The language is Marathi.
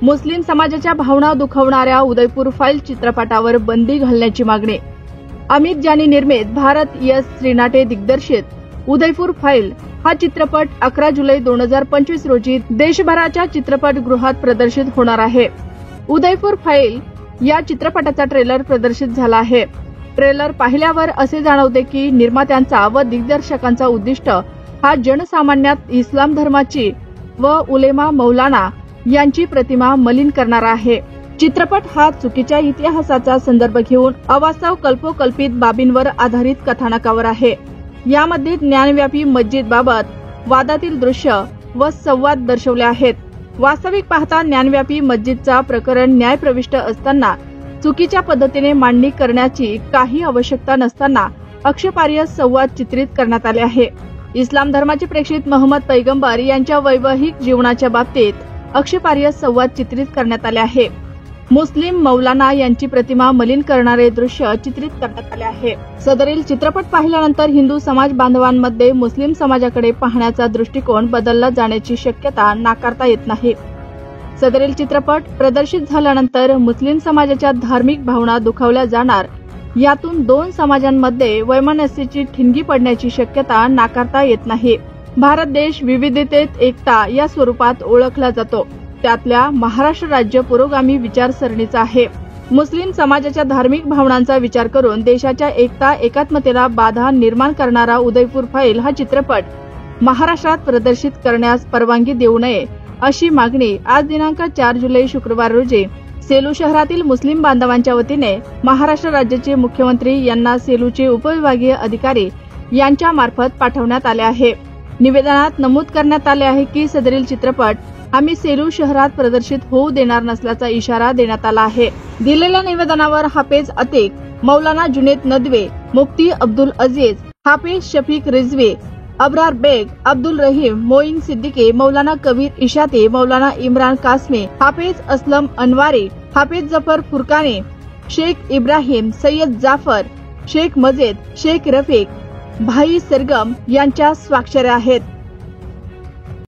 मुस्लिम समाजाच्या भावना दुखवणाऱ्या उदयपूर फाईल चित्रपटावर बंदी घालण्याची मागणी। अमित जानी निर्मित भारत यस श्रीनाटे दिग्दर्शित उदयपूर फाईल हा चित्रपट 11 जुलै 2025 रोजी देशभराच्या चित्रपटगृहात प्रदर्शित होणार आहे। उदयपूर फाईल या चित्रपटाचा ट्रेलर प्रदर्शित झाला आहे। ट्रेलर पाहिल्यावर असे जाणवते की निर्मात्यांचा व दिग्दर्शकांचा उद्दिष्ट हा जनसामान्यात इस्लाम धर्माची व उलेमा मौलाना यांची प्रतिमा मलिन करणारा आहे। चित्रपट हा चुकीच्या इतिहासाचा संदर्भ घेऊन अवास्तव कल्पोकल्पित बाबींवर आधारित कथानकावर आहे। यामध्ये ज्ञानव्यापी मस्जिदबाबत वादातील दृश्य व संवाद दर्शवले आहेत। वास्तविक पाहता ज्ञानव्यापी मस्जिदचा प्रकरण न्यायप्रविष्ट असताना चुकीच्या पद्धतीने मांडणी करण्याची काही आवश्यकता नसताना आक्षेपार्ह संवाद चित्रित करण्यात आले आहे। इस्लाम धर्माचे प्रेषित मोहम्मद पैगंबर यांच्या वैवाहिक जीवनाच्या बाबतीत आक्षेपार्ह संवाद चित्रित करण्यात आले आहे। मुस्लिम मौलाना यांची प्रतिमा मलिन करणारे दृश्य चित्रित करण्यात आले आहे। सदरील चित्रपट पाहिल्यानंतर हिंदू समाज बांधवांमध्ये मुस्लिम समाजाकडे पाहण्याचा दृष्टिकोन बदलला जाण्याची शक्यता नाकारता येत नाही। सदरील चित्रपट प्रदर्शित झाल्यानंतर मुस्लिम समाजाच्या धार्मिक भावना दुखावल्या जाणार, यातून दोन समाजांमध्ये वैमनस्याची ठिणगी पडण्याची शक्यता नाकारता येत नाही। भारत देश विविधतेत एकता या स्वरूपात ओळखला जातो, त्यातल्या महाराष्ट्र राज्य पुरोगामी विचारसरणीचा आहे। मुस्लिम समाजाच्या धार्मिक भावनांचा विचार करून देशाच्या एकता एकात्मतेला बाधा निर्माण करणारा उदयपूर फाईल हा चित्रपट महाराष्ट्रात प्रदर्शित करण्यास परवानगी देऊ नये अशी मागणी आज दिनांक 4 जुलै शुक्रवार रोजी सेलू शहरातील मुस्लिम बांधवांच्या वतीने महाराष्ट्र राज्याचे मुख्यमंत्री यांना सेलूचे उपविभागीय अधिकारी यांच्या मार्फत पाठवण्यात आले आहे। निवेदनात नमूद करण्यात आले आहे की सदरील चित्रपट आम्ही सेलू शहरात प्रदर्शित होऊ देणार नसल्याचा इशारा देण्यात आला आहे। दिलेल्या निवेदनावर हाफेज अतिक, मौलाना जुनेद नदवे, मुफ्ती अब्दुल अजीज, हाफिज शफीक रिजवी, अब्रार बेग, अब्दुल रहीम, मोईन सिद्दीकी, मौलाना कबीर इशाती, मौलाना इम्रान कासमी, हाफिज असलम अनवारी, हाफिज जफर फुरकानी, शेख इब्राहिम, सय्यद जाफर, शेख मजीद, शेख रफीक, भाई सरगम यांच्या स्वाक्षऱ्या आहेत।